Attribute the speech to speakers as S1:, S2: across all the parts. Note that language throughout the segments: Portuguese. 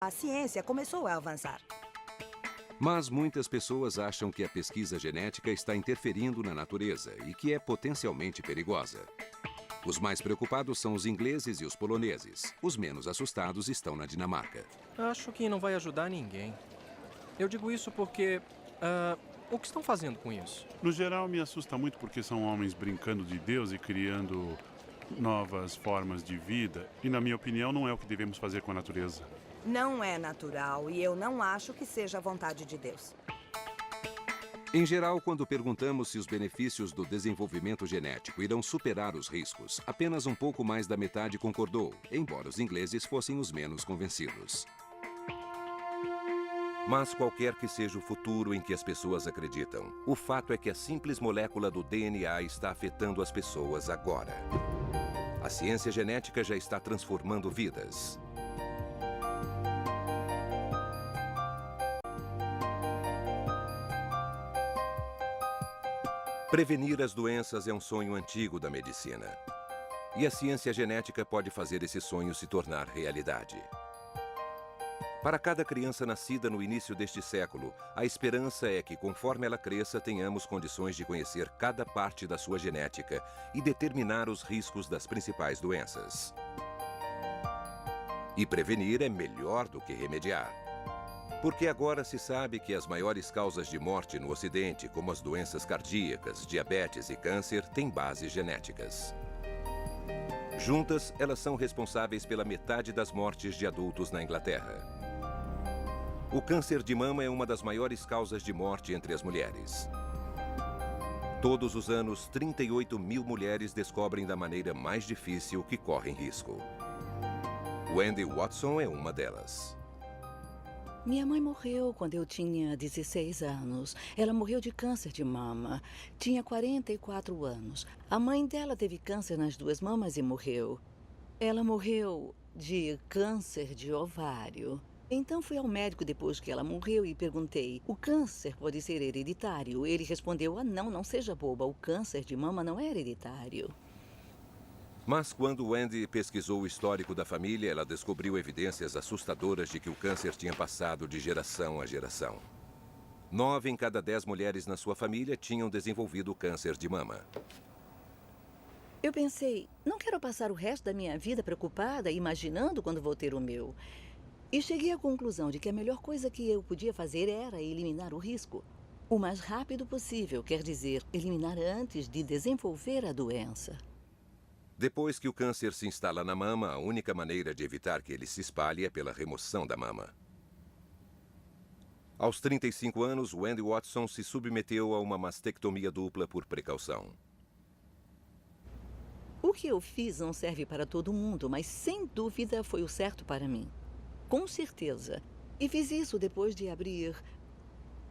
S1: A ciência começou a avançar.
S2: Mas muitas pessoas acham que a pesquisa genética está interferindo na natureza e que é potencialmente perigosa. Os mais preocupados são os ingleses e os poloneses. Os menos assustados estão na Dinamarca.
S3: Acho que não vai ajudar ninguém. Eu digo isso porque... o que estão fazendo com isso?
S4: No geral, me assusta muito porque são homens brincando de Deus e criando novas formas de vida. E, na minha opinião, não é o que devemos fazer com a natureza.
S1: Não é natural e eu não acho que seja a vontade de Deus.
S2: Em geral, quando perguntamos se os benefícios do desenvolvimento genético irão superar os riscos, apenas um pouco mais da metade concordou, embora os ingleses fossem os menos convencidos. Mas qualquer que seja o futuro em que as pessoas acreditam, o fato é que a simples molécula do DNA está afetando as pessoas agora. A ciência genética já está transformando vidas. Prevenir as doenças é um sonho antigo da medicina. E a ciência genética pode fazer esse sonho se tornar realidade. Para cada criança nascida no início deste século, a esperança é que, conforme ela cresça, tenhamos condições de conhecer cada parte da sua genética e determinar os riscos das principais doenças. E prevenir é melhor do que remediar. Porque agora se sabe que as maiores causas de morte no Ocidente, como as doenças cardíacas, diabetes e câncer, têm bases genéticas. Juntas, elas são responsáveis pela metade das mortes de adultos na Inglaterra. O câncer de mama é uma das maiores causas de morte entre as mulheres. Todos os anos, 38 mil mulheres descobrem da maneira mais difícil que correm risco. Wendy Watson é uma delas.
S5: Minha mãe morreu quando eu tinha 16 anos. Ela morreu de câncer de mama. Tinha 44 anos. A mãe dela teve câncer nas duas mamas e morreu. Ela morreu de câncer de ovário. Então fui ao médico depois que ela morreu e perguntei: o câncer pode ser hereditário? Ele respondeu: não seja boba, o câncer de mama não é hereditário.
S2: Mas quando Wendy pesquisou o histórico da família, ela descobriu evidências assustadoras de que o câncer tinha passado de geração a geração. 9 em cada 10 mulheres na sua família tinham desenvolvido câncer de mama.
S5: Eu pensei, não quero passar o resto da minha vida preocupada, imaginando quando vou ter o meu. E cheguei à conclusão de que a melhor coisa que eu podia fazer era eliminar o risco. O mais rápido possível, quer dizer, eliminar antes de desenvolver a doença.
S2: Depois que o câncer se instala na mama, a única maneira de evitar que ele se espalhe é pela remoção da mama. Aos 35 anos, Wendy Watson se submeteu a uma mastectomia dupla por precaução.
S5: O que eu fiz não serve para todo mundo, mas sem dúvida foi o certo para mim. Com certeza. E fiz isso depois de abrir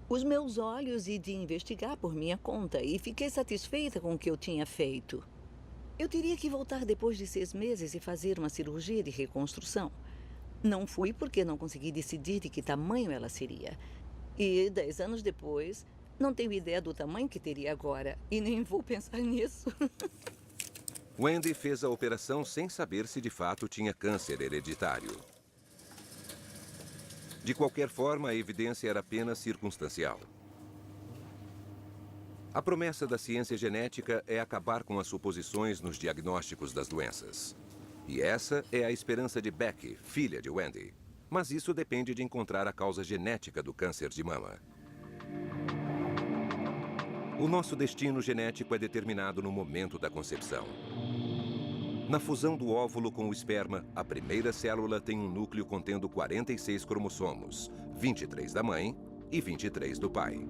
S5: os meus olhos e de investigar por minha conta. E fiquei satisfeita com o que eu tinha feito. Eu teria que voltar depois de 6 meses e fazer uma cirurgia de reconstrução. Não fui porque não consegui decidir de que tamanho ela seria. E 10 anos depois, não tenho ideia do tamanho que teria agora. E nem vou pensar nisso.
S2: Wendy fez a operação sem saber se de fato tinha câncer hereditário. De qualquer forma, a evidência era apenas circunstancial. A promessa da ciência genética é acabar com as suposições nos diagnósticos das doenças. E essa é a esperança de Becky, filha de Wendy. Mas isso depende de encontrar a causa genética do câncer de mama. O nosso destino genético é determinado no momento da concepção. Na fusão do óvulo com o esperma, a primeira célula tem um núcleo contendo 46 cromossomos, 23 da mãe e 23 do pai.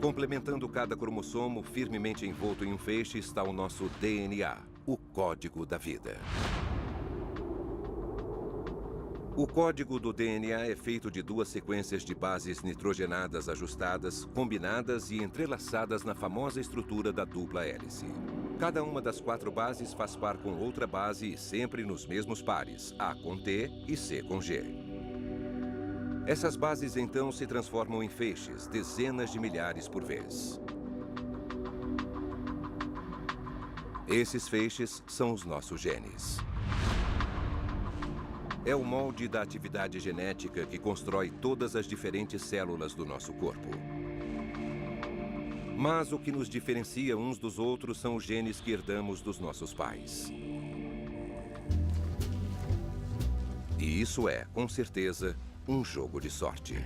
S2: Complementando cada cromossomo, firmemente envolto em um feixe, está o nosso DNA, o código da vida. O código do DNA é feito de 2 sequências de bases nitrogenadas ajustadas, combinadas e entrelaçadas na famosa estrutura da dupla hélice. Cada uma das 4 bases faz par com outra base e sempre nos mesmos pares, A com T e C com G. Essas bases, então, se transformam em feixes, dezenas de milhares por vez. Esses feixes são os nossos genes. É o molde da atividade genética que constrói todas as diferentes células do nosso corpo. Mas o que nos diferencia uns dos outros são os genes que herdamos dos nossos pais. E isso é, com certeza, um jogo de sorte.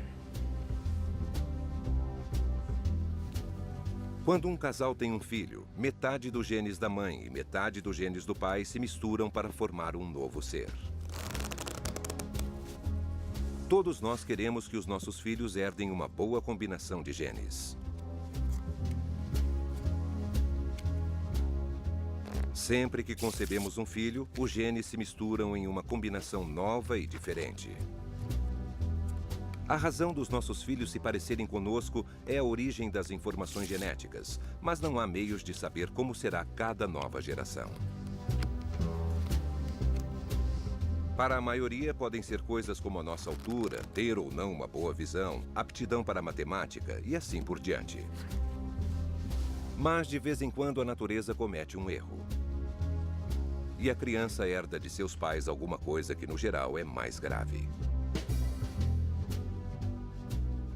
S2: Quando um casal tem um filho, metade dos genes da mãe e metade dos genes do pai se misturam para formar um novo ser. Todos nós queremos que os nossos filhos herdem uma boa combinação de genes. Sempre que concebemos um filho, os genes se misturam em uma combinação nova e diferente. A razão dos nossos filhos se parecerem conosco é a origem das informações genéticas, mas não há meios de saber como será cada nova geração. Para a maioria, podem ser coisas como a nossa altura, ter ou não uma boa visão, aptidão para a matemática e assim por diante. Mas, de vez em quando, a natureza comete um erro. E a criança herda de seus pais alguma coisa que, no geral, é mais grave.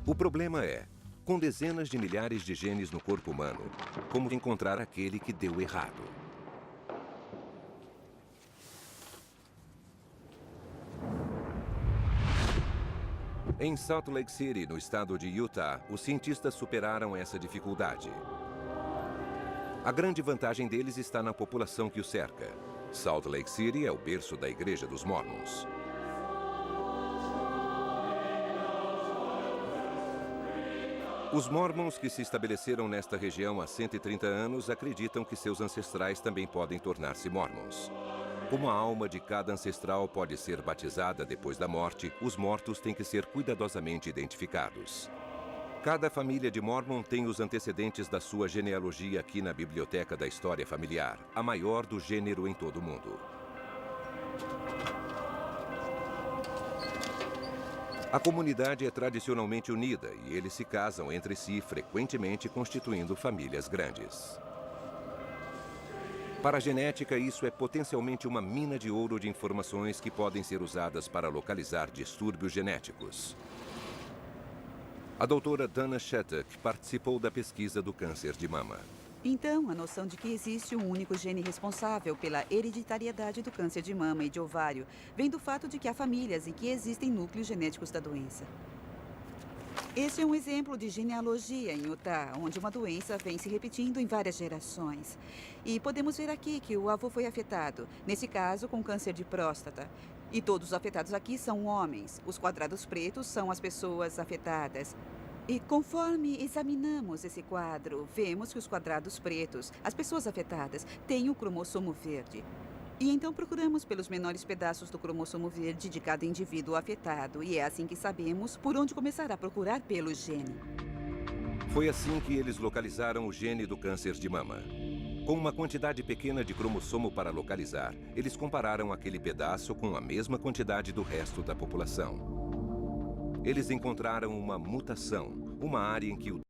S2: O problema é, com dezenas de milhares de genes no corpo humano, como encontrar aquele que deu errado? Em Salt Lake City, no estado de Utah, os cientistas superaram essa dificuldade. A grande vantagem deles está na população que o cerca. Salt Lake City é o berço da Igreja dos Mormons. Os Mormons que se estabeleceram nesta região há 130 anos acreditam que seus ancestrais também podem tornar-se Mormons. Como a alma de cada ancestral pode ser batizada depois da morte, os mortos têm que ser cuidadosamente identificados. Cada família de Mormon tem os antecedentes da sua genealogia aqui na Biblioteca da História Familiar, a maior do gênero em todo o mundo. A comunidade é tradicionalmente unida e eles se casam entre si, frequentemente constituindo famílias grandes. Para a genética, isso é potencialmente uma mina de ouro de informações que podem ser usadas para localizar distúrbios genéticos. A doutora Dana Shattuck participou da pesquisa do câncer de mama.
S6: Então, a noção de que existe um único gene responsável pela hereditariedade do câncer de mama e de ovário vem do fato de que há famílias em que existem núcleos genéticos da doença. Este é um exemplo de genealogia em Utah, onde uma doença vem se repetindo em várias gerações. E podemos ver aqui que o avô foi afetado, nesse caso com câncer de próstata. E todos os afetados aqui são homens. Os quadrados pretos são as pessoas afetadas. E conforme examinamos esse quadro, vemos que os quadrados pretos, as pessoas afetadas, têm o cromossomo verde. E então procuramos pelos menores pedaços do cromossomo verde de cada indivíduo afetado. E é assim que sabemos por onde começar a procurar pelo gene.
S2: Foi assim que eles localizaram o gene do câncer de mama. Com uma quantidade pequena de cromossomo para localizar, eles compararam aquele pedaço com a mesma quantidade do resto da população. Eles encontraram uma mutação, uma área em que o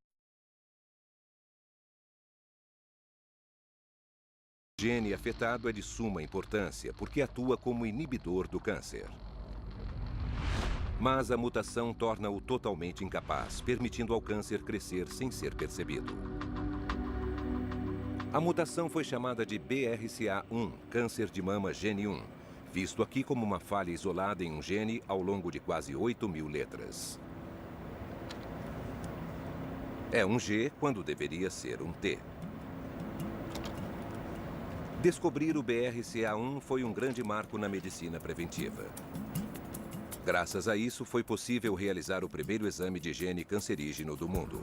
S2: gene afetado é de suma importância, porque atua como inibidor do câncer. Mas a mutação torna-o totalmente incapaz, permitindo ao câncer crescer sem ser percebido. A mutação foi chamada de BRCA1, câncer de mama gene 1, visto aqui como uma falha isolada em um gene ao longo de quase 8.000 letras. É um G quando deveria ser um T. Descobrir o BRCA1 foi um grande marco na medicina preventiva. Graças a isso, foi possível realizar o primeiro exame de gene cancerígeno do mundo.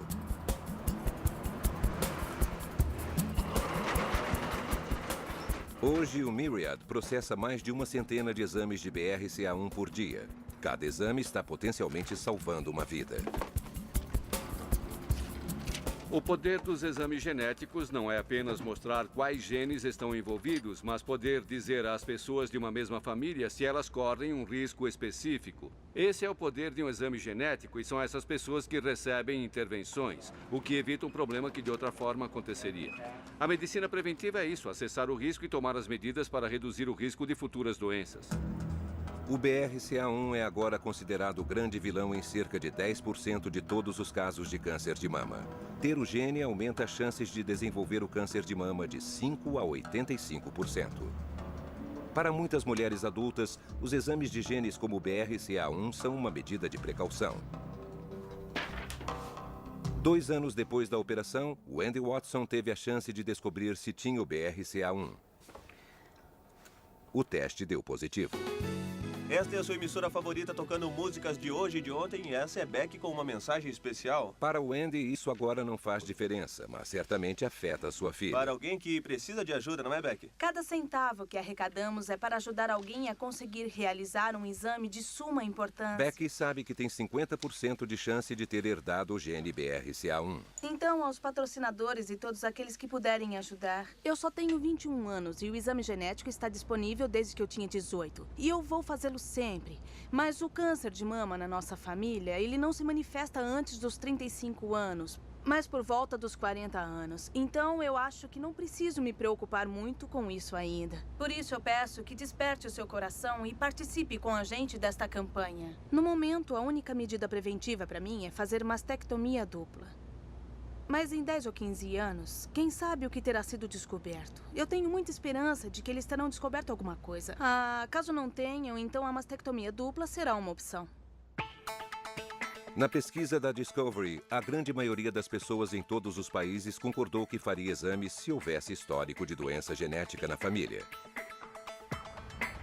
S2: Hoje, o Myriad processa mais de uma centena de exames de BRCA1 por dia. Cada exame está potencialmente salvando uma vida.
S7: O poder dos exames genéticos não é apenas mostrar quais genes estão envolvidos, mas poder dizer às pessoas de uma mesma família se elas correm um risco específico. Esse é o poder de um exame genético e são essas pessoas que recebem intervenções, o que evita um problema que de outra forma aconteceria. A medicina preventiva é isso, acessar o risco e tomar as medidas para reduzir o risco de futuras doenças.
S2: O BRCA1 é agora considerado o grande vilão em cerca de 10% de todos os casos de câncer de mama. Ter o gene aumenta as chances de desenvolver o câncer de mama de 5 a 85%. Para muitas mulheres adultas, os exames de genes como o BRCA1 são uma medida de precaução. 2 anos depois da operação, o Andy Watson teve a chance de descobrir se tinha o BRCA1. O teste deu positivo.
S8: Esta é a sua emissora favorita tocando músicas de hoje e de ontem, e essa é Beck com uma mensagem especial.
S2: Para o Andy, isso agora não faz diferença, mas certamente afeta a sua filha.
S8: Para alguém que precisa de ajuda, não é, Beck?
S9: Cada centavo que arrecadamos é para ajudar alguém a conseguir realizar um exame de suma importância.
S2: Becky sabe que tem 50% de chance de ter herdado o gene BRCA1.
S9: Então, aos patrocinadores e todos aqueles que puderem ajudar. Eu só tenho 21 anos e o exame genético está disponível desde que eu tinha 18. E eu vou fazê-lo sempre. Mas o câncer de mama na nossa família, ele não se manifesta antes dos 35 anos, mas por volta dos 40 anos. Então, eu acho que não preciso me preocupar muito com isso ainda. Por isso, eu peço que desperte o seu coração e participe com a gente desta campanha. No momento, a única medida preventiva para mim é fazer mastectomia dupla. Mas em 10 ou 15 anos, quem sabe o que terá sido descoberto? Eu tenho muita esperança de que eles terão descoberto alguma coisa. Caso não tenham, então a mastectomia dupla será uma opção.
S2: Na pesquisa da Discovery, a grande maioria das pessoas em todos os países concordou que faria exames se houvesse histórico de doença genética na família.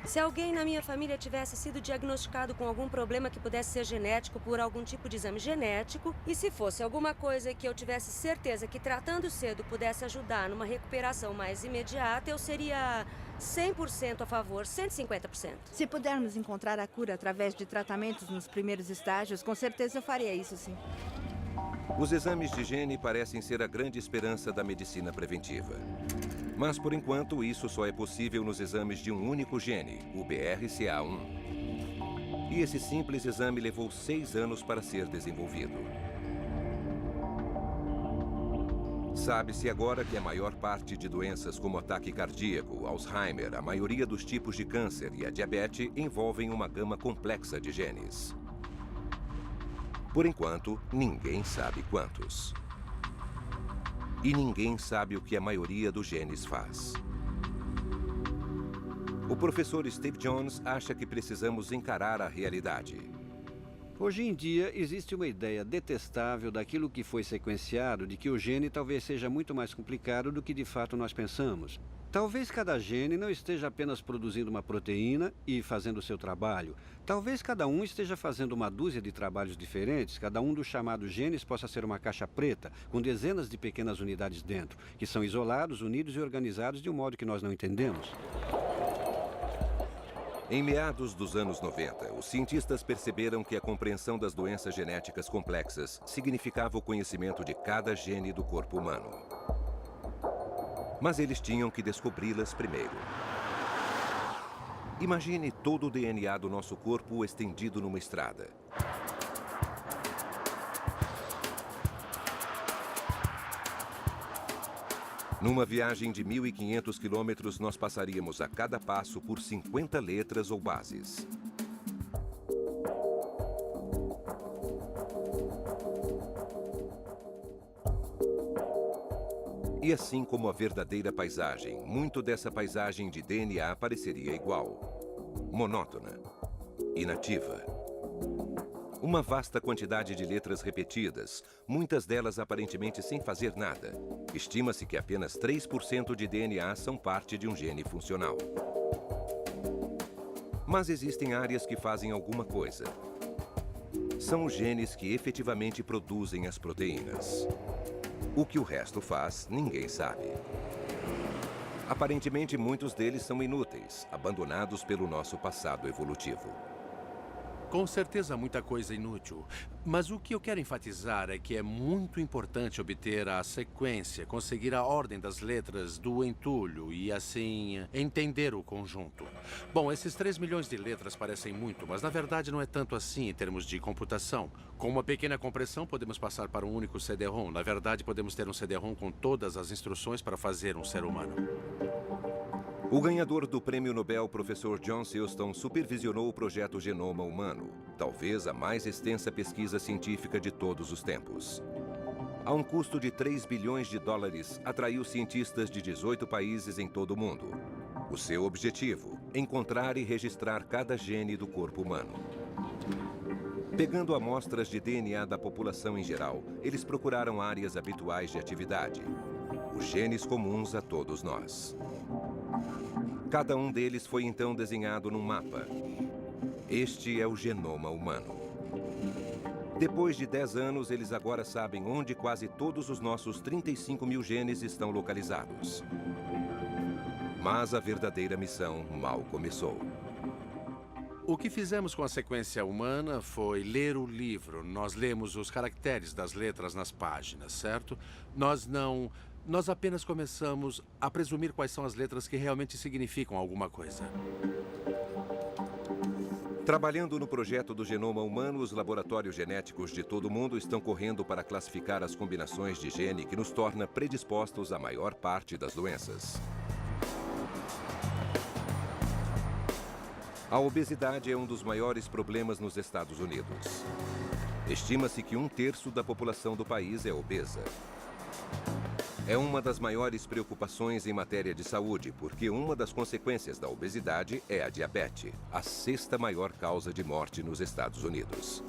S10: Se alguém na minha família tivesse sido diagnosticado com algum problema que pudesse ser genético por algum tipo de exame genético, e se fosse alguma coisa que eu tivesse certeza que tratando cedo pudesse ajudar numa recuperação mais imediata, eu seria 100% a favor, 150%.
S11: Se pudermos encontrar a cura através de tratamentos nos primeiros estágios, com certeza eu faria isso, sim.
S2: Os exames de gene parecem ser a grande esperança da medicina preventiva. Mas, por enquanto, isso só é possível nos exames de um único gene, o BRCA1. E esse simples exame levou 6 anos para ser desenvolvido. Sabe-se agora que a maior parte de doenças como ataque cardíaco, Alzheimer, a maioria dos tipos de câncer e a diabetes envolvem uma gama complexa de genes. Por enquanto, ninguém sabe quantos. E ninguém sabe o que a maioria dos genes faz. O professor Steve Jones acha que precisamos encarar a realidade.
S12: Hoje em dia, existe uma ideia detestável daquilo que foi sequenciado, de que o gene talvez seja muito mais complicado do que de fato nós pensamos. Talvez cada gene não esteja apenas produzindo uma proteína e fazendo o seu trabalho. Talvez cada um esteja fazendo uma dúzia de trabalhos diferentes. Cada um dos chamados genes possa ser uma caixa preta, com dezenas de pequenas unidades dentro, que são isolados, unidos e organizados de um modo que nós não entendemos.
S2: Em meados dos anos 90, os cientistas perceberam que a compreensão das doenças genéticas complexas significava o conhecimento de cada gene do corpo humano. Mas eles tinham que descobri-las primeiro. Imagine todo o DNA do nosso corpo estendido numa estrada. Numa viagem de 1.500 quilômetros, nós passaríamos a cada passo por 50 letras ou bases. E assim como a verdadeira paisagem, muito dessa paisagem de DNA pareceria igual. Monótona. Inativa. Uma vasta quantidade de letras repetidas, muitas delas aparentemente sem fazer nada. Estima-se que apenas 3% de DNA são parte de um gene funcional. Mas existem áreas que fazem alguma coisa. São os genes que efetivamente produzem as proteínas. O que o resto faz, ninguém sabe. Aparentemente, muitos deles são inúteis, abandonados pelo nosso passado evolutivo.
S13: Com certeza, muita coisa inútil. Mas o que eu quero enfatizar é que é muito importante obter a sequência, conseguir a ordem das letras do entulho e, assim, entender o conjunto. Bom, esses 3 milhões de letras parecem muito, mas na verdade não é tanto assim em termos de computação. Com uma pequena compressão, podemos passar para um único CD-ROM. Na verdade, podemos ter um CD-ROM com todas as instruções para fazer um ser humano.
S2: O ganhador do Prêmio Nobel, professor John Silston, supervisionou o projeto Genoma Humano, talvez a mais extensa pesquisa científica de todos os tempos. A um custo de 3 bilhões de dólares, atraiu cientistas de 18 países em todo o mundo. O seu objetivo, encontrar e registrar cada gene do corpo humano. Pegando amostras de DNA da população em geral, eles procuraram áreas habituais de atividade. Os genes comuns a todos nós. Cada um deles foi então desenhado num mapa. Este é o genoma humano. Depois de 10 anos, eles agora sabem onde quase todos os nossos 35 mil genes estão localizados. Mas a verdadeira missão mal começou.
S13: O que fizemos com a sequência humana foi ler o livro. Nós lemos os caracteres das letras nas páginas, certo? Nós apenas começamos a presumir quais são as letras que realmente significam alguma coisa.
S2: Trabalhando no projeto do genoma humano, os laboratórios genéticos de todo o mundo estão correndo para classificar as combinações de gene que nos torna predispostos à maior parte das doenças. A obesidade é um dos maiores problemas nos Estados Unidos. Estima-se que 1/3 da população do país é obesa. É uma das maiores preocupações em matéria de saúde, porque uma das consequências da obesidade é a diabetes, a 6ª maior causa de morte nos Estados Unidos.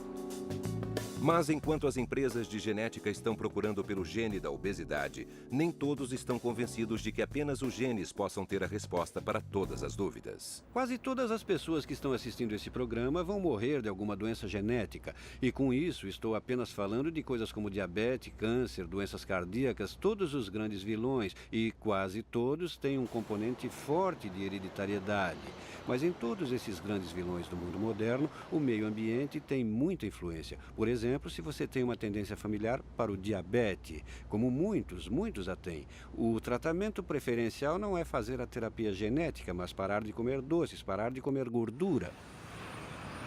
S2: Mas enquanto as empresas de genética estão procurando pelo gene da obesidade, nem todos estão convencidos de que apenas os genes possam ter a resposta para todas as dúvidas.
S12: Quase todas as pessoas que estão assistindo esse programa vão morrer de alguma doença genética. E com isso, estou apenas falando de coisas como diabetes, câncer, doenças cardíacas, todos os grandes vilões. E quase todos têm um componente forte de hereditariedade. Mas em todos esses grandes vilões do mundo moderno, o meio ambiente tem muita influência. Por exemplo, se você tem uma tendência familiar para o diabetes, como muitos a têm, o tratamento preferencial não é fazer a terapia genética, mas parar de comer doces, parar de comer gordura.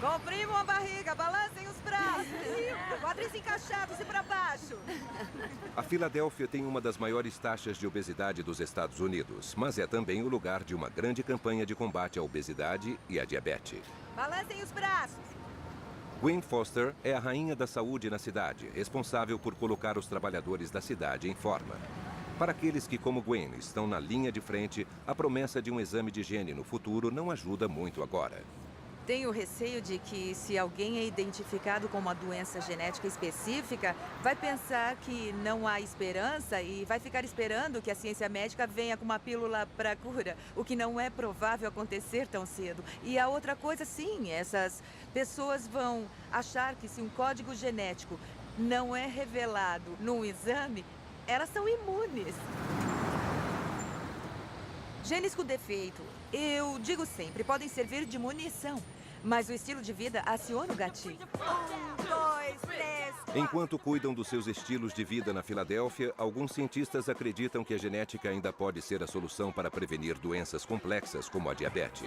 S1: Comprimam a barriga, balancem os braços. Quadris encaixados e para baixo.
S2: A Filadélfia tem uma das maiores taxas de obesidade dos Estados Unidos, mas é também o lugar de uma grande campanha de combate à obesidade e à diabetes.
S1: Balancem os braços.
S2: Gwen Foster é a rainha da saúde na cidade, responsável por colocar os trabalhadores da cidade em forma. Para aqueles que, como Gwen, estão na linha de frente, a promessa de um exame de gene no futuro não ajuda muito agora.
S14: Tenho receio de que, se alguém é identificado com uma doença genética específica, vai pensar que não há esperança e vai ficar esperando que a ciência médica venha com uma pílula para cura, o que não é provável acontecer tão cedo. E a outra coisa, sim, essas pessoas vão achar que, se um código genético não é revelado num exame, elas são imunes. Genes com defeito, eu digo sempre, podem servir de munição. Mas o estilo de vida aciona o gatilho.
S1: 1, 2, 3, 4.
S2: Enquanto cuidam dos seus estilos de vida na Filadélfia, alguns cientistas acreditam que a genética ainda pode ser a solução para prevenir doenças complexas como a diabetes.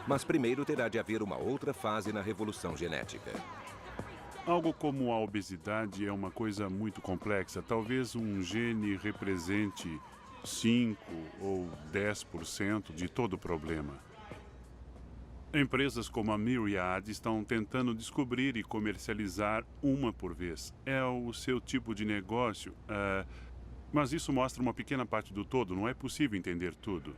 S2: Mas primeiro terá de haver uma outra fase na revolução genética.
S4: Algo como a obesidade é uma coisa muito complexa. Talvez um gene represente 5 ou 10% de todo o problema. Empresas como a Myriad estão tentando descobrir e comercializar uma por vez. É o seu tipo de negócio, mas isso mostra uma pequena parte do todo. Não é possível entender tudo.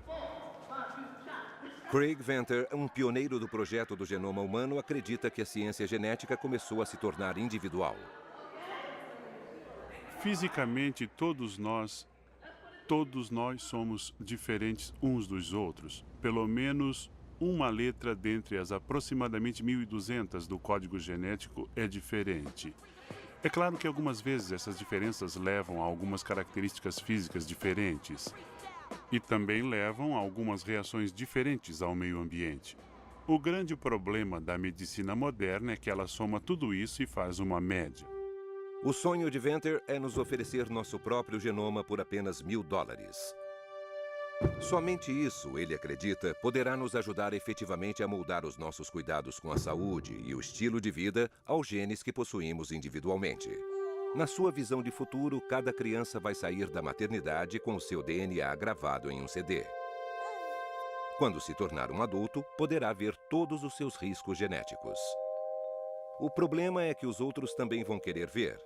S2: Craig Venter, um pioneiro do projeto do genoma humano, acredita que a ciência genética começou a se tornar individual.
S4: Fisicamente, todos nós somos diferentes uns dos outros. Pelo menos uma letra dentre as aproximadamente 1.200 do código genético é diferente. É claro que algumas vezes essas diferenças levam a algumas características físicas diferentes e também levam a algumas reações diferentes ao meio ambiente. O grande problema da medicina moderna é que ela soma tudo isso e faz uma média.
S2: O sonho de Venter é nos oferecer nosso próprio genoma por apenas $1.000. Somente isso, ele acredita, poderá nos ajudar efetivamente a moldar os nossos cuidados com a saúde e o estilo de vida aos genes que possuímos individualmente. Na sua visão de futuro, cada criança vai sair da maternidade com o seu DNA gravado em um CD. Quando se tornar um adulto, poderá ver todos os seus riscos genéticos. O problema é que os outros também vão querer ver.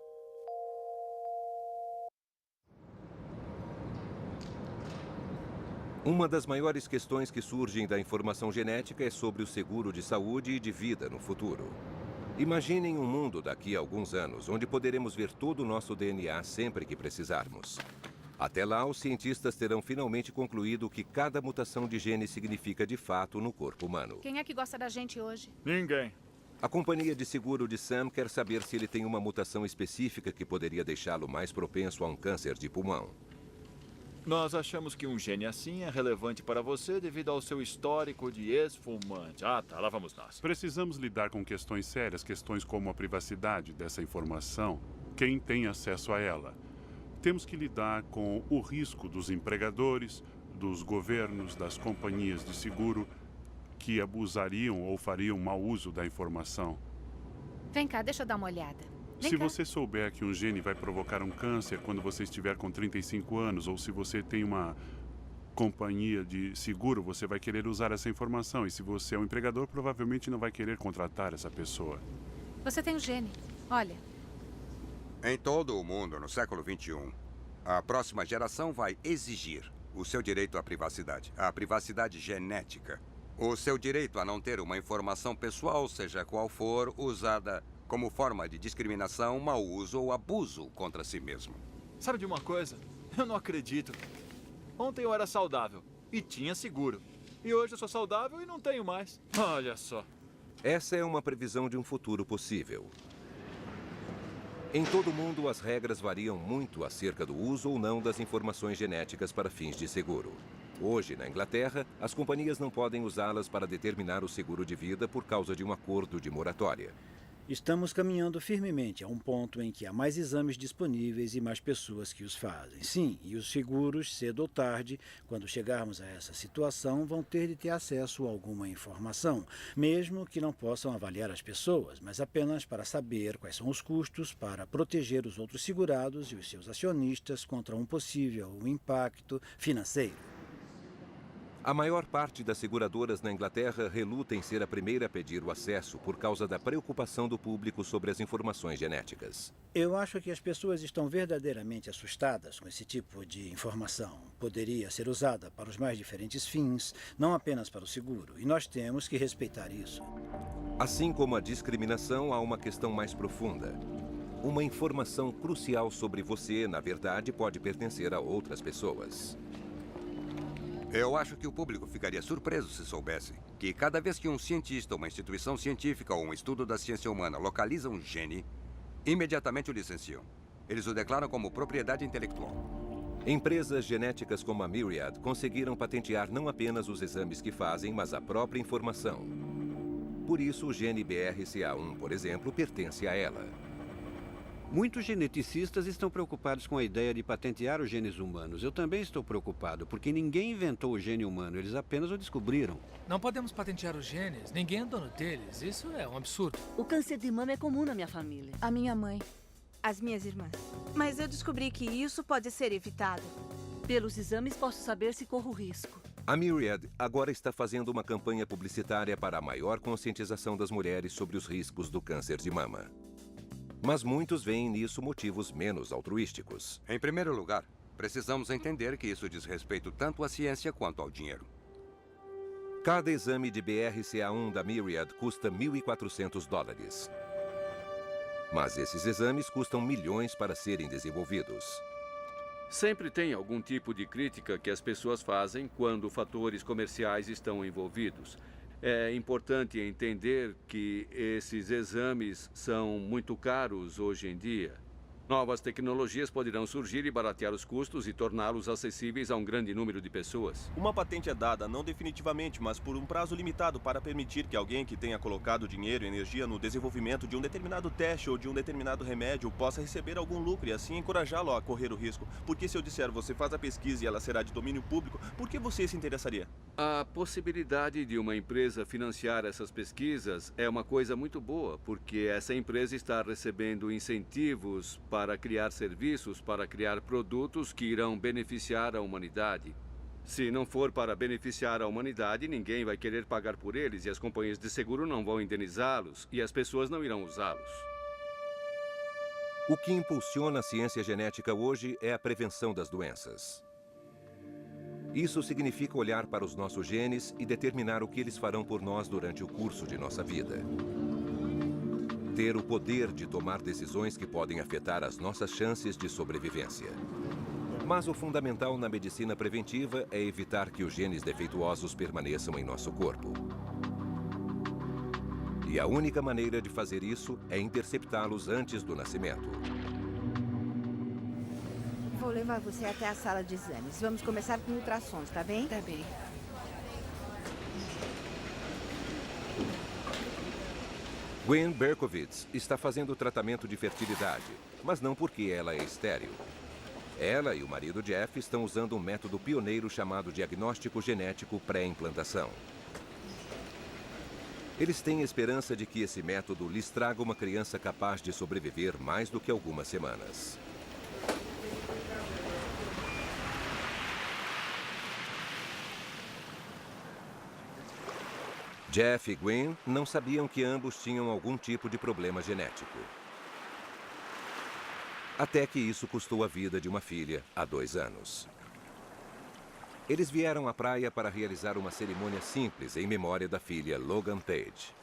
S2: Uma das maiores questões que surgem da informação genética é sobre o seguro de saúde e de vida no futuro. Imaginem um mundo daqui a alguns anos, onde poderemos ver todo o nosso DNA sempre que precisarmos. Até lá, os cientistas terão finalmente concluído o que cada mutação de gene significa de fato no corpo humano.
S15: Quem é que gosta da gente hoje?
S16: Ninguém.
S2: A companhia de seguro de Sam quer saber se ele tem uma mutação específica que poderia deixá-lo mais propenso a um câncer de pulmão.
S16: Nós achamos que um gene assim é relevante para você devido ao seu histórico de ex-fumante. Ah, tá, lá vamos nós.
S4: Precisamos lidar com questões sérias, questões como a privacidade dessa informação, quem tem acesso a ela. Temos que lidar com o risco dos empregadores, dos governos, das companhias de seguro que abusariam ou fariam mau uso da informação.
S15: Vem cá, deixa eu dar uma olhada.
S4: Se você souber que um gene vai provocar um câncer quando você estiver com 35 anos, ou se você tem uma companhia de seguro, você vai querer usar essa informação. E se você é um empregador, provavelmente não vai querer contratar essa pessoa.
S15: Você tem um gene. Olha.
S17: Em todo o mundo, no século XXI, a próxima geração vai exigir o seu direito à privacidade, a privacidade genética. O seu direito a não ter uma informação pessoal, seja qual for, usada como forma de discriminação, mau uso ou abuso contra si mesmo.
S16: Sabe de uma coisa? Eu não acredito. Ontem eu era saudável e tinha seguro. E hoje eu sou saudável e não tenho mais. Olha só.
S2: Essa é uma previsão de um futuro possível. Em todo o mundo, as regras variam muito acerca do uso ou não das informações genéticas para fins de seguro. Hoje, na Inglaterra, as companhias não podem usá-las para determinar o seguro de vida por causa de um acordo de moratória.
S18: Estamos caminhando firmemente a um ponto em que há mais exames disponíveis e mais pessoas que os fazem. Sim, e os seguros, cedo ou tarde, quando chegarmos a essa situação, vão ter de ter acesso a alguma informação, mesmo que não possam avaliar as pessoas, mas apenas para saber quais são os custos para proteger os outros segurados e os seus acionistas contra um possível impacto financeiro.
S2: A maior parte das seguradoras na Inglaterra reluta em ser a primeira a pedir o acesso por causa da preocupação do público sobre as informações genéticas.
S18: Eu acho que as pessoas estão verdadeiramente assustadas com esse tipo de informação. Poderia ser usada para os mais diferentes fins, não apenas para o seguro, e nós temos que respeitar isso.
S2: Assim como a discriminação, há uma questão mais profunda. Uma informação crucial sobre você, na verdade, pode pertencer a outras pessoas.
S17: Eu acho que o público ficaria surpreso se soubesse que cada vez que um cientista, uma instituição científica ou um estudo da ciência humana localiza um gene, imediatamente o licenciam. Eles o declaram como propriedade intelectual.
S2: Empresas genéticas como a Myriad conseguiram patentear não apenas os exames que fazem, mas a própria informação. Por isso, o gene BRCA1, por exemplo, pertence a ela.
S12: Muitos geneticistas estão preocupados com a ideia de patentear os genes humanos. Eu também estou preocupado, porque ninguém inventou o gene humano, eles apenas o descobriram.
S19: Não podemos patentear os genes, ninguém é dono deles. Isso é um absurdo.
S20: O câncer de mama é comum na minha família.
S9: A minha mãe.
S11: As minhas irmãs.
S9: Mas eu descobri que isso pode ser evitado.
S20: Pelos exames, posso saber se corro risco.
S2: A Myriad agora está fazendo uma campanha publicitária para a maior conscientização das mulheres sobre os riscos do câncer de mama. Mas muitos veem nisso motivos menos altruísticos.
S17: Em primeiro lugar, precisamos entender que isso diz respeito tanto à ciência quanto ao dinheiro.
S2: Cada exame de BRCA1 da Myriad custa $1.400. Mas esses exames custam milhões para serem desenvolvidos.
S7: Sempre tem algum tipo de crítica que as pessoas fazem quando fatores comerciais estão envolvidos. É importante entender que esses exames são muito caros hoje em dia. Novas tecnologias poderão surgir e baratear os custos e torná-los acessíveis a um grande número de pessoas.
S8: Uma patente é dada, não definitivamente, mas por um prazo limitado para permitir que alguém que tenha colocado dinheiro e energia no desenvolvimento de um determinado teste ou de um determinado remédio possa receber algum lucro e assim encorajá-lo a correr o risco. Porque se eu disser, você faz a pesquisa e ela será de domínio público, por que você se interessaria?
S7: A possibilidade de uma empresa financiar essas pesquisas é uma coisa muito boa, porque essa empresa está recebendo incentivos para criar serviços, para criar produtos que irão beneficiar a humanidade. Se não for para beneficiar a humanidade, ninguém vai querer pagar por eles e as companhias de seguro não vão indenizá-los e as pessoas não irão usá-los.
S2: O que impulsiona a ciência genética hoje é a prevenção das doenças. Isso significa olhar para os nossos genes e determinar o que eles farão por nós durante o curso de nossa vida. Ter o poder de tomar decisões que podem afetar as nossas chances de sobrevivência. Mas o fundamental na medicina preventiva é evitar que os genes defeituosos permaneçam em nosso corpo. E a única maneira de fazer isso é interceptá-los antes do nascimento.
S11: Vou levar você até a sala de exames. Vamos começar com ultrassons, tá bem?
S9: Tá bem.
S2: Gwen Berkowitz está fazendo tratamento de fertilidade, mas não porque ela é estéril. Ela e o marido Jeff estão usando um método pioneiro chamado diagnóstico genético pré-implantação. Eles têm esperança de que esse método lhes traga uma criança capaz de sobreviver mais do que algumas semanas. Jeff e Gwen não sabiam que ambos tinham algum tipo de problema genético. Até que isso custou a vida de uma filha há 2 anos. Eles vieram à praia para realizar uma cerimônia simples em memória da filha Logan Page.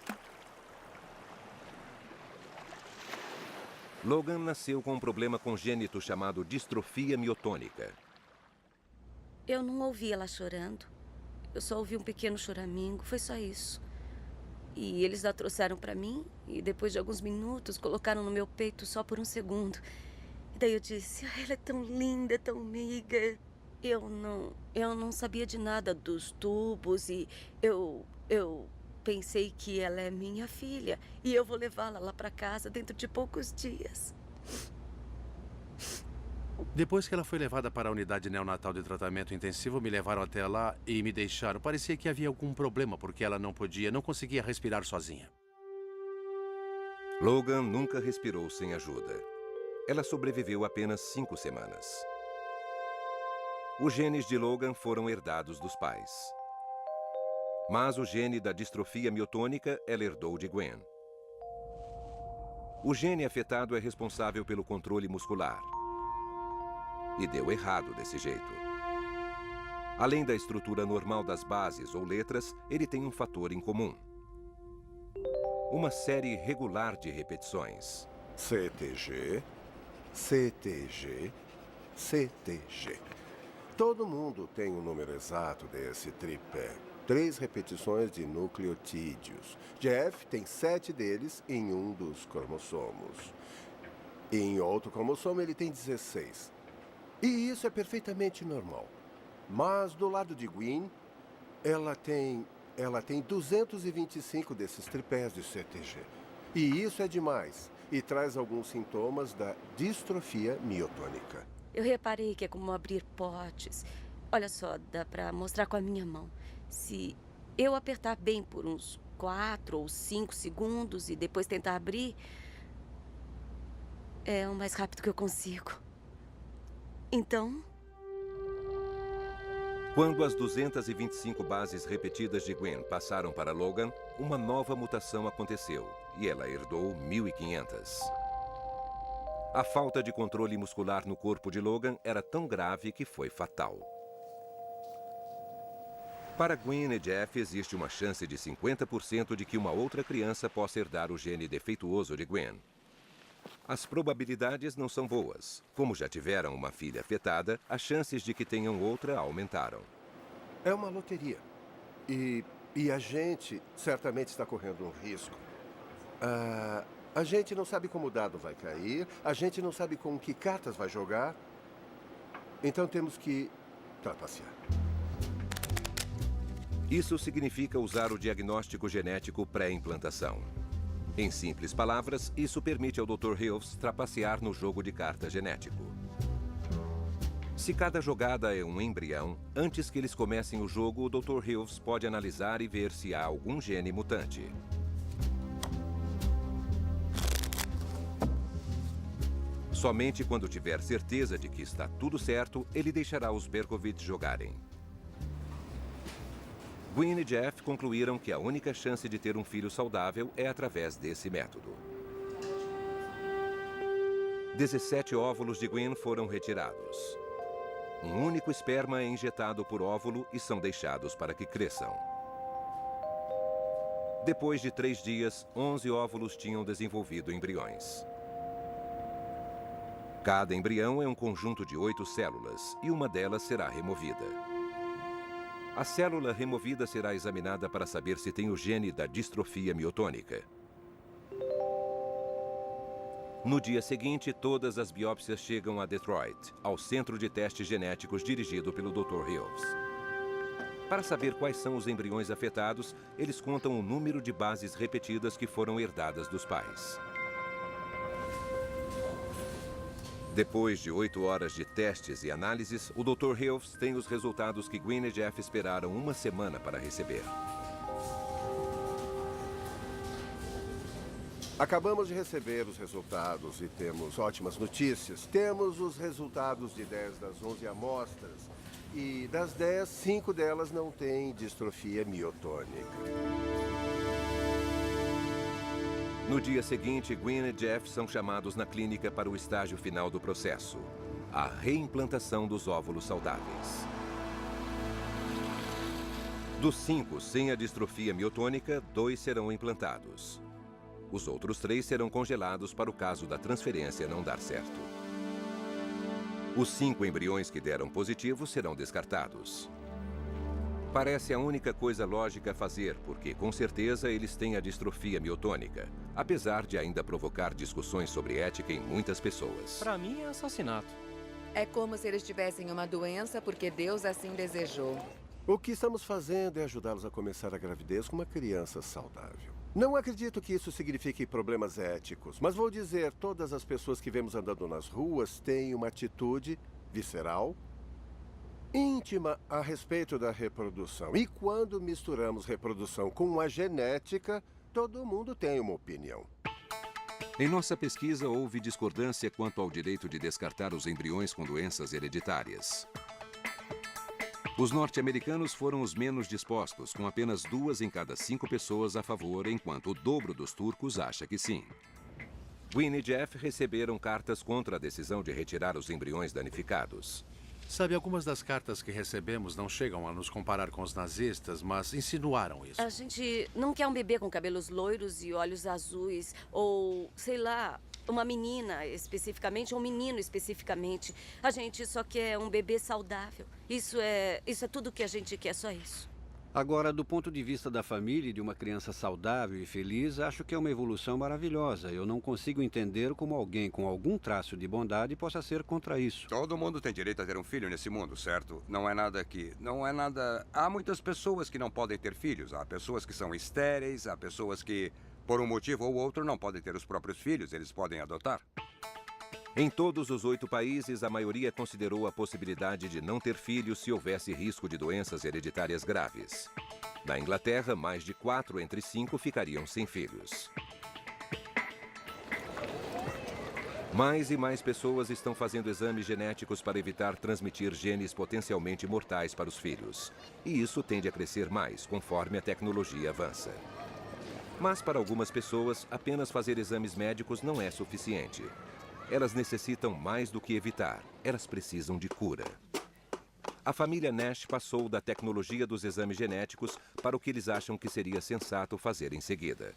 S2: Logan nasceu com um problema congênito chamado distrofia miotônica.
S10: Eu não ouvi ela chorando. Eu só ouvi um pequeno choramingo, foi só isso. E eles a trouxeram para mim e depois de alguns minutos colocaram no meu peito só por um segundo. E daí eu disse, ela é tão linda, tão meiga. Eu não sabia de nada dos tubos e eu pensei que ela é minha filha e eu vou levá-la lá para casa dentro de poucos dias.
S13: Depois que ela foi levada para a unidade neonatal de tratamento intensivo, me levaram até lá e me deixaram. Parecia que havia algum problema, porque ela não conseguia respirar sozinha.
S2: Logan nunca respirou sem ajuda. Ela sobreviveu apenas 5 semanas. Os genes de Logan foram herdados dos pais. Mas o gene da distrofia miotônica ela herdou de Gwen. O gene afetado é responsável pelo controle muscular. E deu errado desse jeito. Além da estrutura normal das bases ou letras, ele tem um fator em comum. Uma série regular de repetições.
S21: CTG, CTG, CTG. Todo mundo tem um número exato desse tripé. 3 repetições de nucleotídeos. Jeff tem 7 deles em um dos cromossomos. Em outro cromossomo ele tem 16. E isso é perfeitamente normal. Mas do lado de Gwen, ela tem 225 desses tripés de CTG. E isso é demais. E traz alguns sintomas da distrofia miotônica.
S10: Eu reparei que é como abrir potes. Olha só, dá pra mostrar com a minha mão. Se eu apertar bem por uns 4 ou 5 segundos e depois tentar abrir, é o mais rápido que eu consigo. Então...
S2: Quando as 225 bases repetidas de Gwen passaram para Logan, uma nova mutação aconteceu e ela herdou 1.500. A falta de controle muscular no corpo de Logan era tão grave que foi fatal. Para Gwen e Jeff, existe uma chance de 50% de que uma outra criança possa herdar o gene defeituoso de Gwen. As probabilidades não são boas. Como já tiveram uma filha afetada, as chances de que tenham outra aumentaram.
S21: É uma loteria. E a gente certamente está correndo um risco. A gente não sabe como o dado vai cair, a gente não sabe com que cartas vai jogar. Então temos que trapacear.
S2: Isso significa usar o diagnóstico genético pré-implantação. Em simples palavras, isso permite ao Dr. Hilves trapacear no jogo de carta genético. Se cada jogada é um embrião, antes que eles comecem o jogo, o Dr. Hilves pode analisar e ver se há algum gene mutante. Somente quando tiver certeza de que está tudo certo, ele deixará os Berkowitz jogarem. Gwen e Jeff concluíram que a única chance de ter um filho saudável é através desse método. 17 óvulos de Gwen foram retirados. Um único esperma é injetado por óvulo e são deixados para que cresçam. Depois de 3 dias, 11 óvulos tinham desenvolvido embriões. Cada embrião é um conjunto de 8 células e uma delas será removida. A célula removida será examinada para saber se tem o gene da distrofia miotônica. No dia seguinte, todas as biópsias chegam a Detroit, ao centro de testes genéticos dirigido pelo Dr. Hills. Para saber quais são os embriões afetados, eles contam o número de bases repetidas que foram herdadas dos pais. Depois de 8 horas de testes e análises, o Dr. Hills tem os resultados que Gwen e Jeff esperaram uma semana para receber.
S21: Acabamos de receber os resultados e temos ótimas notícias. Temos os resultados de 10 das 11 amostras. E das 10, 5 delas não têm distrofia miotônica.
S2: No dia seguinte, Gwen e Jeff são chamados na clínica para o estágio final do processo, a reimplantação dos óvulos saudáveis. Dos 5 sem a distrofia miotônica, 2 serão implantados. Os outros 3 serão congelados para o caso da transferência não dar certo. Os 5 embriões que deram positivo serão descartados. Parece a única coisa lógica a fazer, porque com certeza eles têm a distrofia miotônica, apesar de ainda provocar discussões sobre ética em muitas pessoas.
S3: Para mim é assassinato.
S22: É como se eles tivessem uma doença porque Deus assim desejou.
S21: O que estamos fazendo é ajudá-los a começar a gravidez com uma criança saudável. Não acredito que isso signifique problemas éticos, mas vou dizer, todas as pessoas que vemos andando nas ruas têm uma atitude visceral, íntima a respeito da reprodução. E quando misturamos reprodução com a genética, todo mundo tem uma opinião.
S2: Em nossa pesquisa, houve discordância quanto ao direito de descartar os embriões com doenças hereditárias. Os norte-americanos foram os menos dispostos, com apenas 2 em cada 5 pessoas a favor, enquanto o dobro dos turcos acha que sim. Gwen e Jeff receberam cartas contra a decisão de retirar os embriões danificados.
S13: Sabe, algumas das cartas que recebemos não chegam a nos comparar com os nazistas, mas insinuaram isso.
S10: A gente não quer um bebê com cabelos loiros e olhos azuis, ou, sei lá, uma menina especificamente, ou um menino especificamente. A gente só quer um bebê saudável. Isso é tudo que a gente quer, só isso.
S12: Agora, do ponto de vista da família e de uma criança saudável e feliz, acho que é uma evolução maravilhosa. Eu não consigo entender como alguém com algum traço de bondade possa ser contra isso.
S17: Todo mundo tem direito a ter um filho nesse mundo, certo? Não é nada. Há muitas pessoas que não podem ter filhos. Há pessoas que são estéreis, há pessoas que, por um motivo ou outro, não podem ter os próprios filhos. Eles podem adotar.
S2: Em todos os 8 países, a maioria considerou a possibilidade de não ter filhos se houvesse risco de doenças hereditárias graves. Na Inglaterra, mais de 4 entre 5 ficariam sem filhos. Mais e mais pessoas estão fazendo exames genéticos para evitar transmitir genes potencialmente mortais para os filhos. E isso tende a crescer mais conforme a tecnologia avança. Mas para algumas pessoas, apenas fazer exames médicos não é suficiente. Elas necessitam mais do que evitar. Elas precisam de cura. A família Nash passou da tecnologia dos exames genéticos para o que eles acham que seria sensato fazer em seguida.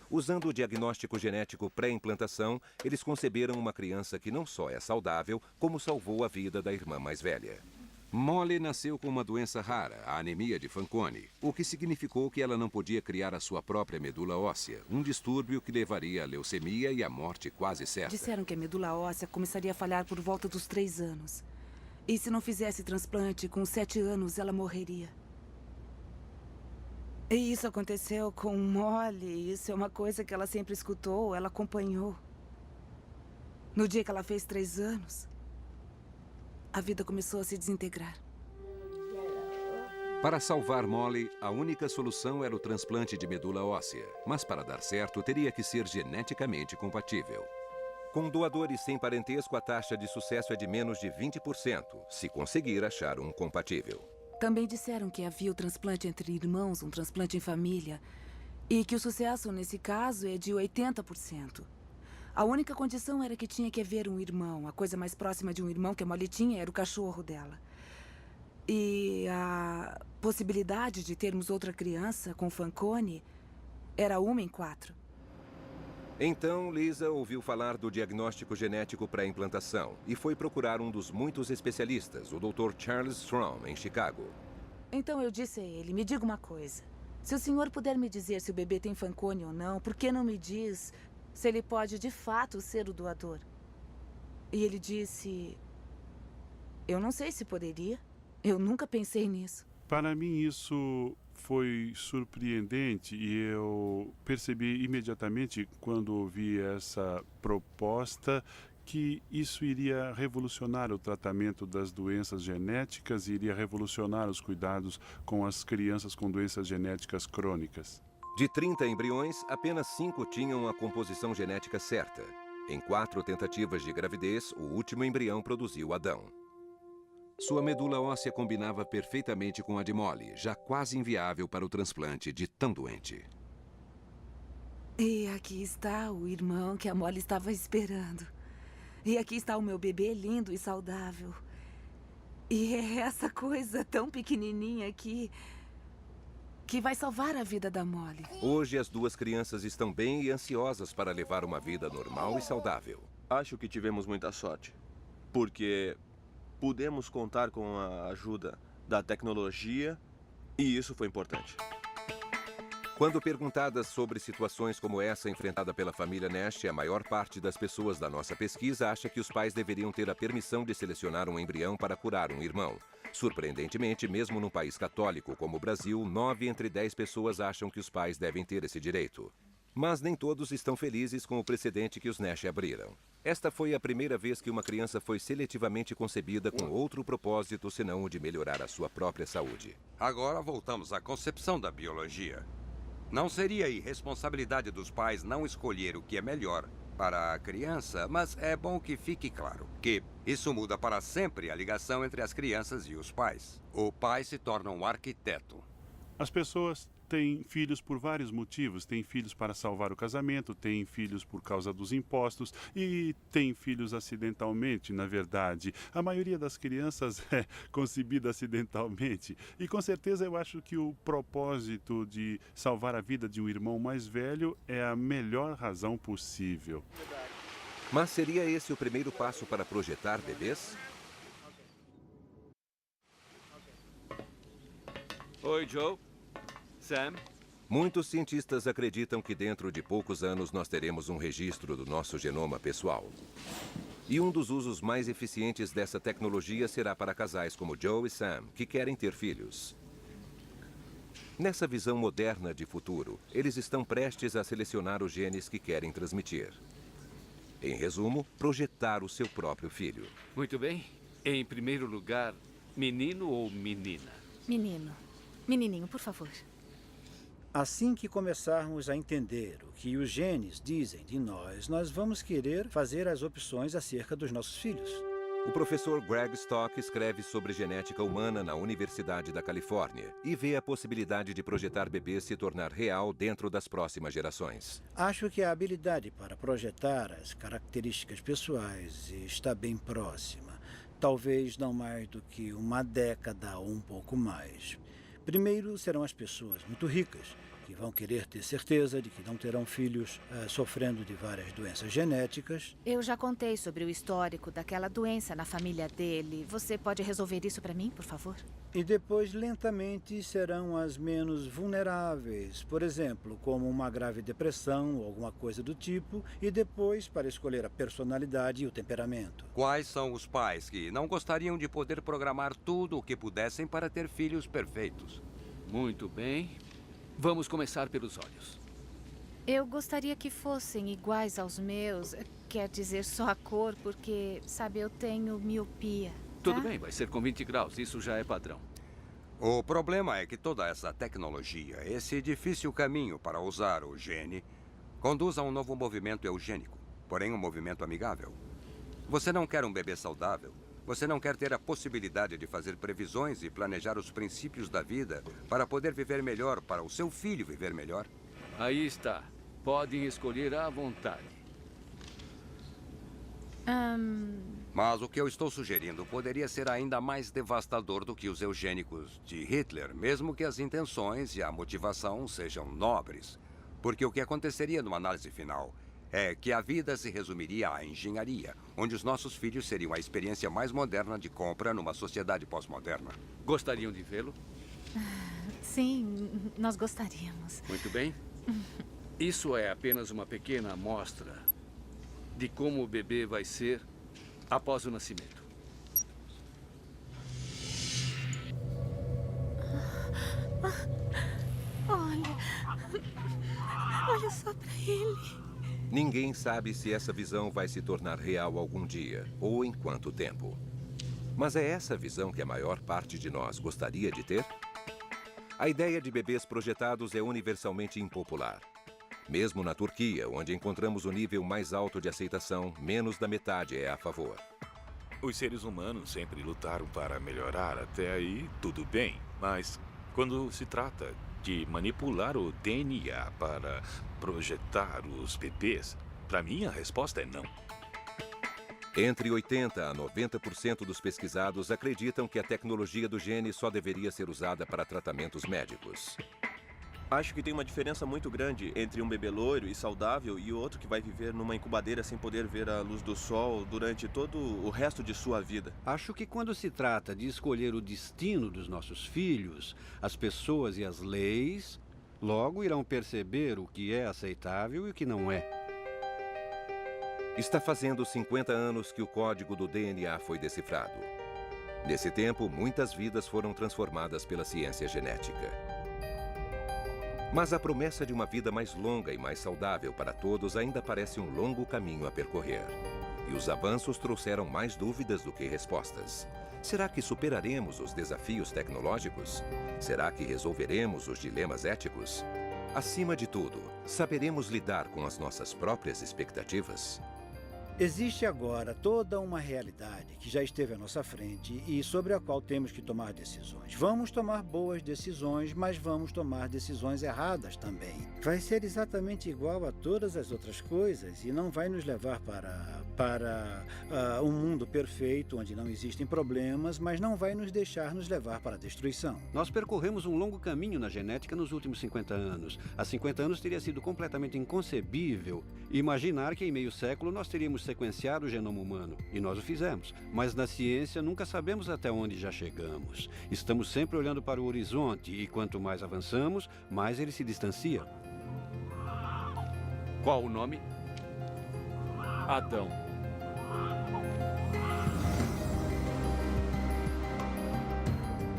S2: Usando o diagnóstico genético pré-implantação, eles conceberam uma criança que não só é saudável, como salvou a vida da irmã mais velha. Molly nasceu com uma doença rara, a anemia de Fanconi, o que significou que ela não podia criar a sua própria medula óssea, um distúrbio que levaria à leucemia e à morte quase certa.
S6: Disseram que a medula óssea começaria a falhar por volta dos 3 anos. E se não fizesse transplante, com 7 anos ela morreria. E isso aconteceu com Molly. Isso é uma coisa que ela sempre escutou, ela acompanhou. No dia que ela fez 3 anos, a vida começou a se desintegrar.
S2: Para salvar Molly, a única solução era o transplante de medula óssea. Mas para dar certo, teria que ser geneticamente compatível. Com doadores sem parentesco, a taxa de sucesso é de menos de 20%, se conseguir achar um compatível.
S9: Também disseram que havia o transplante entre irmãos, um transplante em família, e que o sucesso nesse caso é de 80%. A única condição era que tinha que haver um irmão. A coisa mais próxima de um irmão que a Molly tinha era o cachorro dela. E a possibilidade de termos outra criança com Fanconi era 1 em 4.
S2: Então, Lisa ouviu falar do diagnóstico genético pré-implantação e foi procurar um dos muitos especialistas, o Dr. Charles Strom, em Chicago.
S9: Então eu disse a ele, me diga uma coisa. Se o senhor puder me dizer se o bebê tem Fanconi ou não, por que não me diz se ele pode de fato ser o doador? E ele disse, eu não sei se poderia. Eu nunca pensei nisso.
S4: Para mim, isso foi surpreendente e eu percebi imediatamente, quando ouvi essa proposta, que isso iria revolucionar o tratamento das doenças genéticas e iria revolucionar os cuidados com as crianças com doenças genéticas crônicas.
S2: De 30 embriões, apenas 5 tinham a composição genética certa. Em 4 tentativas de gravidez, o último embrião produziu Adão. Sua medula óssea combinava perfeitamente com a de Molly, já quase inviável para o transplante de tão doente.
S9: E aqui está o irmão que a Molly estava esperando. E aqui está o meu bebê lindo e saudável. E é essa coisa tão pequenininha que vai salvar a vida da Molly.
S2: Hoje as 2 crianças estão bem e ansiosas para levar uma vida normal e saudável.
S8: Acho que tivemos muita sorte, porque pudemos contar com a ajuda da tecnologia e isso foi importante.
S2: Quando perguntadas sobre situações como essa enfrentada pela família Nash, a maior parte das pessoas da nossa pesquisa acha que os pais deveriam ter a permissão de selecionar um embrião para curar um irmão. Surpreendentemente, mesmo num país católico como o Brasil, 9 entre 10 pessoas acham que os pais devem ter esse direito. Mas nem todos estão felizes com o precedente que os Nash abriram. Esta foi a primeira vez que uma criança foi seletivamente concebida com outro propósito senão o de melhorar a sua própria saúde.
S17: Agora voltamos à concepção da biologia. Não seria irresponsabilidade dos pais não escolher o que é melhor para a criança, mas é bom que fique claro que isso muda para sempre a ligação entre as crianças e os pais. O pai se torna um arquiteto.
S4: As pessoas têm filhos por vários motivos. Têm filhos para salvar o casamento, têm filhos por causa dos impostos e têm filhos acidentalmente, na verdade. A maioria das crianças é concebida acidentalmente. E com certeza eu acho que o propósito de salvar a vida de um irmão mais velho é a melhor razão possível.
S2: Mas seria esse o primeiro passo para projetar bebês?
S7: Oi, Joe. Sam?
S2: Muitos cientistas acreditam que dentro de poucos anos nós teremos um registro do nosso genoma pessoal. E um dos usos mais eficientes dessa tecnologia será para casais como Joe e Sam, que querem ter filhos. Nessa visão moderna de futuro, eles estão prestes a selecionar os genes que querem transmitir. Em resumo, projetar o seu próprio filho.
S7: Muito bem. Em primeiro lugar, menino ou menina?
S15: Menino. Menininho, por favor.
S18: Assim que começarmos a entender o que os genes dizem de nós, nós vamos querer fazer as opções acerca dos nossos filhos.
S2: O professor Greg Stock escreve sobre genética humana na Universidade da Califórnia e vê a possibilidade de projetar bebês se tornar real dentro das próximas gerações.
S18: Acho que a habilidade para projetar as características pessoais está bem próxima. Talvez não mais do que uma década ou um pouco mais. Primeiro serão as pessoas muito ricas, que vão querer ter certeza de que não terão filhos sofrendo de várias doenças genéticas.
S15: Eu já contei sobre o histórico daquela doença na família dele. Você pode resolver isso para mim, por favor?
S18: E depois, lentamente, serão as menos vulneráveis, por exemplo, como uma grave depressão ou alguma coisa do tipo, e depois para escolher a personalidade e o temperamento.
S17: Quais são os pais que não gostariam de poder programar tudo o que pudessem para ter filhos perfeitos?
S7: Muito bem. Vamos começar pelos olhos.
S15: Eu gostaria que fossem iguais aos meus. Quer dizer, só a cor, porque, sabe, eu tenho miopia.
S7: Tudo bem, vai ser com 20 graus. Isso já é padrão.
S17: O problema é que toda essa tecnologia, esse difícil caminho para usar o gene, conduz a um novo movimento eugênico, porém um movimento amigável. Você não quer um bebê saudável. Você não quer ter a possibilidade de fazer previsões e planejar os princípios da vida para poder viver melhor, para o seu filho viver melhor?
S7: Aí está. Podem escolher à vontade.
S17: Mas o que eu estou sugerindo poderia ser ainda mais devastador do que os eugênicos de Hitler, mesmo que as intenções e a motivação sejam nobres. Porque o que aconteceria numa análise final é que a vida se resumiria à engenharia, onde os nossos filhos seriam a experiência mais moderna de compra numa sociedade pós-moderna.
S7: Gostariam de vê-lo?
S15: Sim, nós gostaríamos.
S7: Muito bem. Isso é apenas uma pequena amostra de como o bebê vai ser após o nascimento.
S15: Olha só para ele.
S2: Ninguém sabe se essa visão vai se tornar real algum dia, ou em quanto tempo. Mas é essa visão que a maior parte de nós gostaria de ter? A ideia de bebês projetados é universalmente impopular. Mesmo na Turquia, onde encontramos o nível mais alto de aceitação, menos da metade é a favor.
S3: Os seres humanos sempre lutaram para melhorar, até aí tudo bem. Mas quando se trata de manipular o DNA para projetar os bebês, para mim a resposta é não.
S2: Entre 80% a 90% dos pesquisados acreditam que a tecnologia do gene só deveria ser usada para tratamentos médicos.
S8: Acho que tem uma diferença muito grande entre um bebê loiro e saudável e outro que vai viver numa incubadeira sem poder ver a luz do sol durante todo o resto de sua vida.
S12: Acho que quando se trata de escolher o destino dos nossos filhos, as pessoas e as leis logo irão perceber o que é aceitável e o que não é.
S2: Está fazendo 50 anos que o código do DNA foi decifrado. Nesse tempo, muitas vidas foram transformadas pela ciência genética. Mas a promessa de uma vida mais longa e mais saudável para todos ainda parece um longo caminho a percorrer. E os avanços trouxeram mais dúvidas do que respostas. Será que superaremos os desafios tecnológicos? Será que resolveremos os dilemas éticos? Acima de tudo, saberemos lidar com as nossas próprias expectativas?
S18: Existe agora toda uma realidade que já esteve à nossa frente e sobre a qual temos que tomar decisões. Vamos tomar boas decisões, mas vamos tomar decisões erradas também. Vai ser exatamente igual a todas as outras coisas e não vai nos levar para um mundo perfeito, onde não existem problemas, mas não vai nos deixar nos levar para a destruição.
S12: Nós percorremos um longo caminho na genética nos últimos 50 anos. Há 50 anos teria sido completamente inconcebível imaginar que em meio século nós teríamos sequenciado o genoma humano. E nós o fizemos. Mas na ciência nunca sabemos até onde já chegamos. Estamos sempre olhando para o horizonte e quanto mais avançamos, mais ele se distancia.
S7: Qual o nome?
S16: Adão.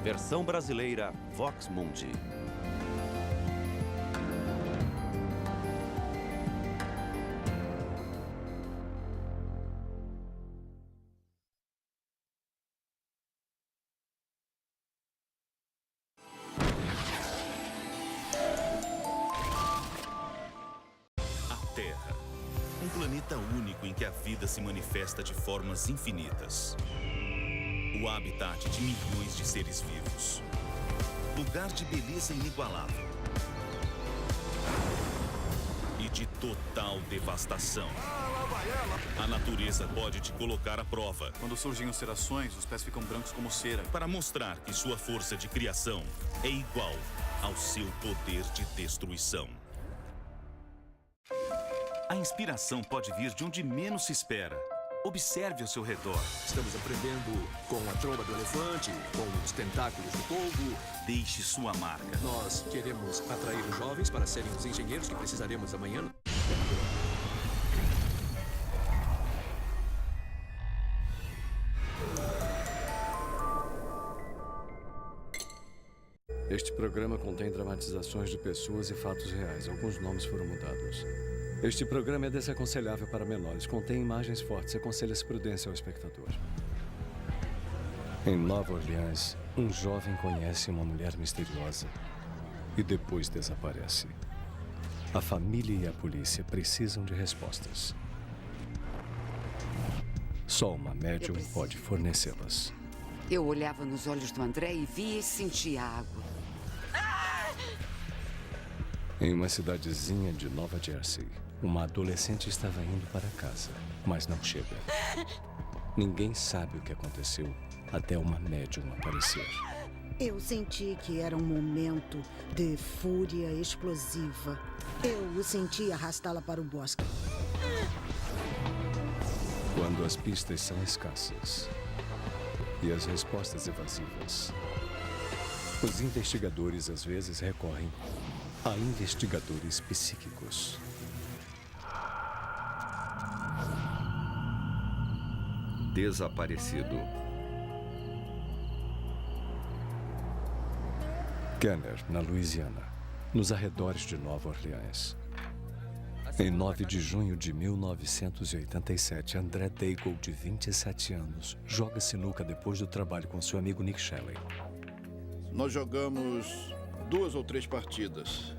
S5: Versão brasileira Vox Mundi.
S23: Que a vida se manifesta de formas infinitas. O habitat de milhões de seres vivos. Lugar de beleza inigualável. E de total devastação. A natureza pode te colocar à prova.
S16: Quando surgem ulcerações, os pés ficam brancos como cera.
S23: Para mostrar que sua força de criação é igual ao seu poder de destruição. A inspiração pode vir de onde menos se espera. Observe ao seu redor.
S24: Estamos aprendendo com a tromba do elefante, com os tentáculos do polvo.
S23: Deixe sua marca.
S24: Nós queremos atrair os jovens para serem os engenheiros que precisaremos amanhã.
S25: Este programa contém dramatizações de pessoas e fatos reais. Alguns nomes foram mudados. Este programa é desaconselhável para menores. Contém imagens fortes. Aconselha-se prudência ao espectador. Em Nova Orleans, um jovem conhece uma mulher misteriosa e depois desaparece. A família e a polícia precisam de respostas. Só uma médium pode fornecê-las.
S1: Eu olhava nos olhos do André e via e sentia água.
S25: Em uma cidadezinha de Nova Jersey, uma adolescente estava indo para casa, mas não chega. Ninguém sabe o que aconteceu até uma médium aparecer.
S11: Eu senti que era um momento de fúria explosiva. Eu o senti arrastá-la para o bosque.
S25: Quando as pistas são escassas e as respostas evasivas, os investigadores às vezes recorrem a investigadores psíquicos.
S2: Desaparecido.
S25: Kenner, na Louisiana, nos arredores de Nova Orleans. Em 9 de junho de 1987, André Daigle, de 27 anos, joga sinuca depois do trabalho com seu amigo Nick Shelley.
S14: Nós jogamos 2 ou 3 partidas.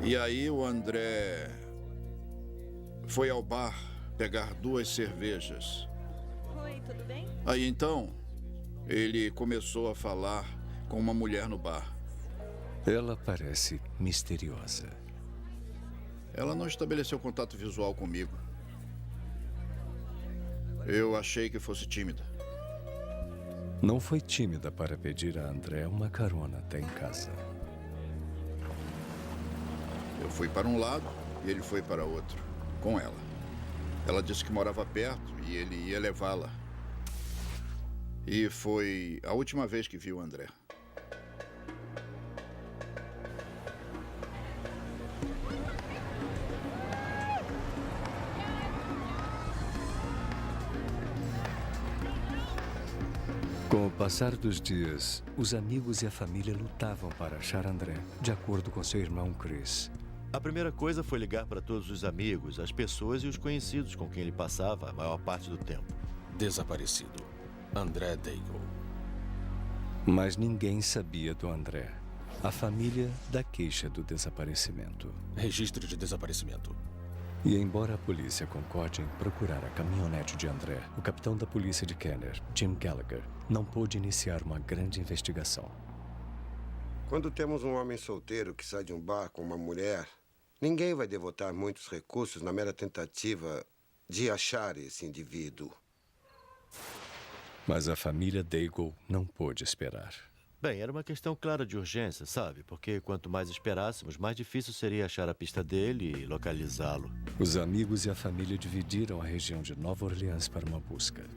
S14: E aí o André foi ao bar pegar 2 cervejas.
S19: Oi, tudo bem?
S14: Aí então, ele começou a falar com uma mulher no bar.
S25: Ela parece misteriosa.
S14: Ela não estabeleceu contato visual comigo. Eu achei que fosse tímida.
S25: Não foi tímida para pedir a André uma carona até em casa.
S14: Eu fui para um lado e ele foi para outro, com ela. Ela disse que morava perto e ele ia levá-la. E foi a última vez que vi o André.
S25: Com o passar dos dias, os amigos e a família lutavam para achar André, de acordo com seu irmão Chris.
S20: A primeira coisa foi ligar para todos os amigos, as pessoas e os conhecidos com quem ele passava a maior parte do tempo.
S25: Desaparecido. André Daigle. Mas ninguém sabia do André. A família da queixa do desaparecimento.
S24: Registro de desaparecimento.
S25: E embora a polícia concorde em procurar a caminhonete de André, o capitão da polícia de Kenner, Jim Gallagher, não pôde iniciar uma grande investigação.
S26: Quando temos um homem solteiro que sai de um bar com uma mulher, ninguém vai devotar muitos recursos na mera tentativa de achar esse indivíduo.
S25: Mas a família Daigle não pôde esperar.
S20: Bem, era uma questão clara de urgência, sabe? Porque quanto mais esperássemos, mais difícil seria achar a pista dele e localizá-lo.
S25: Os amigos e a família dividiram a região de Nova Orleans para uma busca.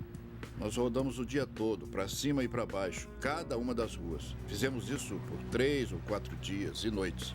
S14: Nós rodamos o dia todo, para cima e para baixo, cada uma das ruas. Fizemos isso por 3 ou 4 dias e noites.